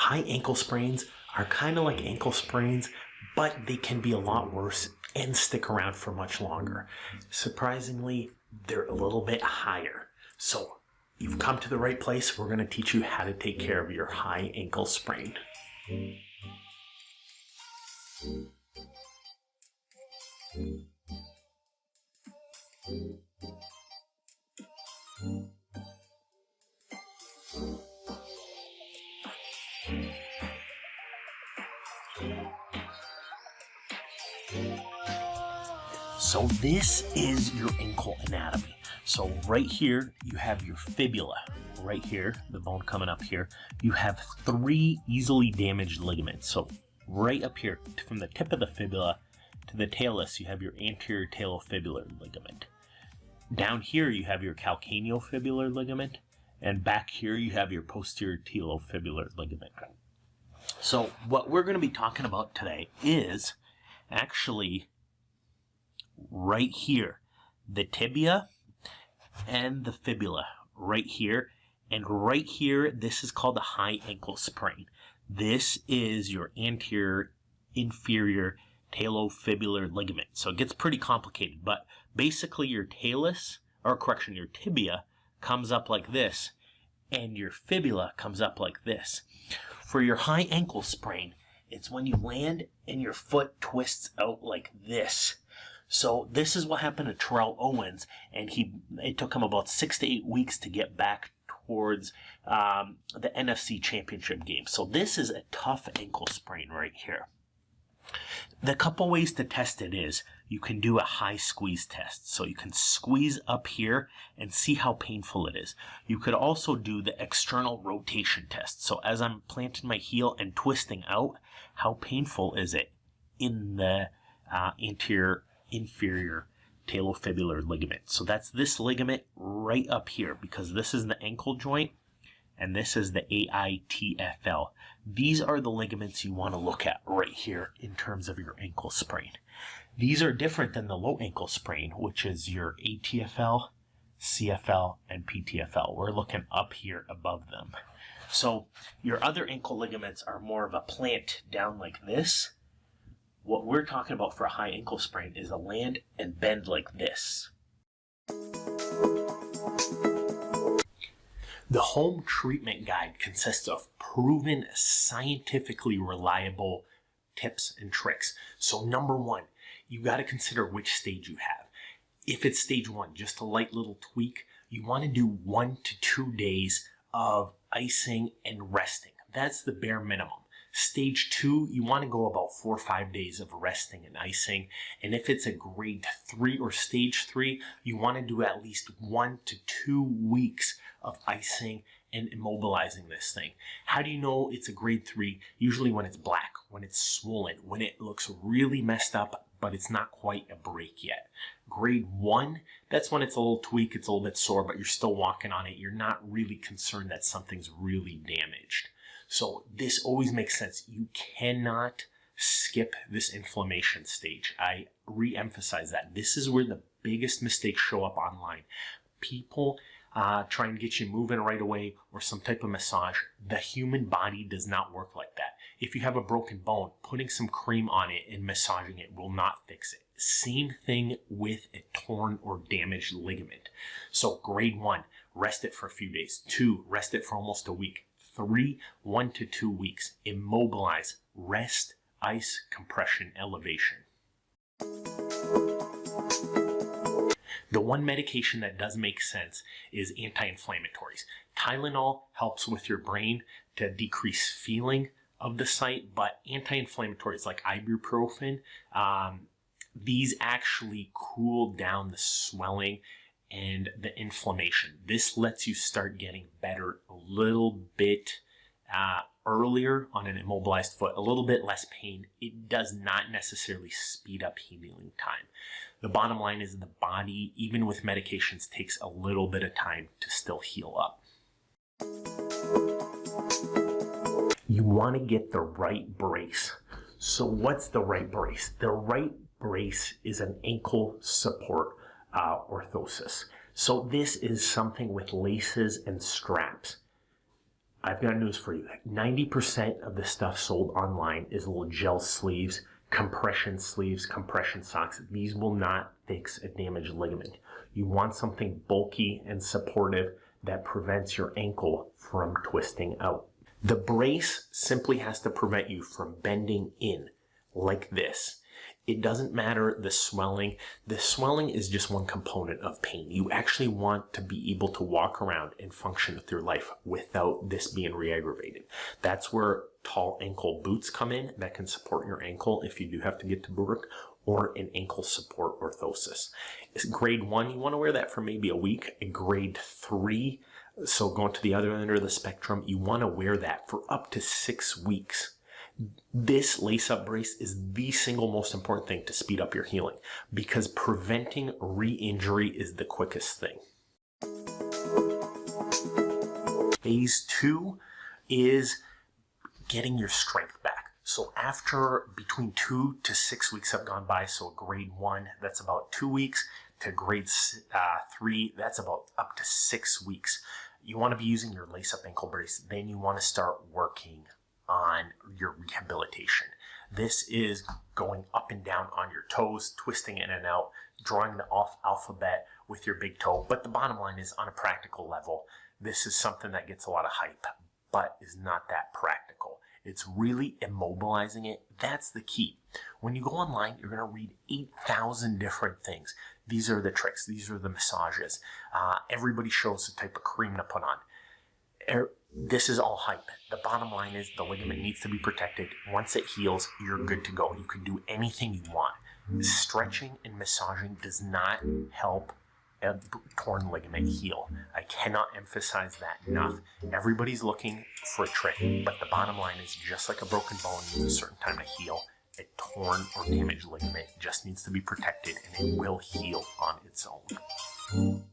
High ankle sprains are kind of like ankle sprains, but they can be a lot worse and stick around for much longer. Surprisingly, they're a little bit higher. So you've come to the right place. We're going to teach you how to take care of your high ankle sprain. So this is your ankle anatomy. So right here, you have your fibula. Right here, the bone coming up here, you have 3 easily damaged ligaments. So right up here, from the tip of the fibula to the talus, you have your anterior tibiofibular ligament. Down here, you have your calcaneofibular ligament. And back here, you have your posterior tibiofibular ligament. So what we're going to be talking about today is actually right here, the tibia and the fibula right here. And right here, this is called the high ankle sprain. This is your anterior inferior tibiofibular ligament. So it gets pretty complicated, but basically your talus, or correction, your tibia comes up like this, and your fibula comes up like this. For your high ankle sprain, it's when you land and your foot twists out like this. So this is what happened to Terrell Owens, and it took him about 6 to 8 weeks to get back towards the NFC Championship game. So this is a tough ankle sprain right here. The couple ways to test it is you can do a high squeeze test. So you can squeeze up here and see how painful it is. You could also do the external rotation test. So as I'm planting my heel and twisting out, how painful is it in the anterior inferior tibiofibular ligament. So that's this ligament right up here, because this is the ankle joint and this is the AITFL. These are the ligaments you want to look at right here in terms of your ankle sprain. These are different than the low ankle sprain, which is your ATFL, CFL, and PTFL. We're looking up here above them. So your other ankle ligaments are more of a plant down like this. What we're talking about for a high ankle sprain is a land and bend like this. The home treatment guide consists of proven, scientifically reliable tips and tricks. So number 1, you got to consider which stage you have. If it's stage 1, just a light little tweak, you want to do 1 to 2 days of icing and resting. That's the bare minimum. Stage 2, you want to go about 4 or 5 days of resting and icing. And if it's a grade 3 or stage 3, you want to do at least 1 to 2 weeks of icing and immobilizing this thing. How do you know it's a grade 3? Usually when it's black, when it's swollen, when it looks really messed up, but it's not quite a break yet. Grade 1, that's when it's a little tweak, it's a little bit sore, but you're still walking on it. You're not really concerned that something's really damaged. So this always makes sense. You cannot skip this inflammation stage. I re-emphasize that. This is where the biggest mistakes show up online. People try and get you moving right away or some type of massage. The human body does not work like that. If you have a broken bone, putting some cream on it and massaging it will not fix it. Same thing with a torn or damaged ligament. So grade 1, rest it for a few days. 2, rest it for almost a week. 3, 1 to 2 weeks. Immobilize, rest, ice, compression, elevation. The one medication that does make sense is anti-inflammatories. Tylenol helps with your brain to decrease feeling of the site, but anti-inflammatories like ibuprofen, these actually cool down the swelling and the inflammation. This lets you start getting better a little bit earlier on an immobilized foot, a little bit less pain. It does not necessarily speed up healing time. The bottom line is the body, even with medications, takes a little bit of time to still heal up. You want to get the right brace. So what's the right brace? The right brace is an ankle support orthosis. So this is something with laces and straps. I've got news for you. 90% of the stuff sold online is little gel sleeves, compression socks. These will not fix a damaged ligament. You want something bulky and supportive that prevents your ankle from twisting out. The brace simply has to prevent you from bending in like this. It doesn't matter the swelling. The swelling is just one component of pain. You actually want to be able to walk around and function with your life without this being re-aggravated. That's where tall ankle boots come in that can support your ankle if you do have to get to work, or an ankle support orthosis. It's grade 1, you want to wear that for maybe a week. A grade 3, so going to the other end of the spectrum, you want to wear that for up to 6 weeks. This lace-up brace is the single most important thing to speed up your healing, because preventing re-injury is the quickest thing. Phase 2 is getting your strength back. So after between 2 to 6 weeks have gone by, so grade 1, that's about 2 weeks, to grade 3, that's about up to 6 weeks. You want to be using your lace-up ankle brace. Then you want to start working on your rehabilitation. This is going up and down on your toes, twisting in and out, drawing the off alphabet with your big toe. But the bottom line is, on a practical level, this is something that gets a lot of hype, but is not that practical. It's really immobilizing it. That's the key. When you go online, you're going to read 8,000 different things. These are the tricks. These are the massages. Everybody shows the type of cream to put on. This is all hype. The bottom line is the ligament needs to be protected. Once it heals, you're good to go. You can do anything you want. Stretching and massaging does not help a torn ligament heal. I cannot emphasize that enough. Everybody's looking for a trick, but the bottom line is, just like a broken bone needs a certain time to heal, a torn or damaged ligament just needs to be protected, and it will heal on its own.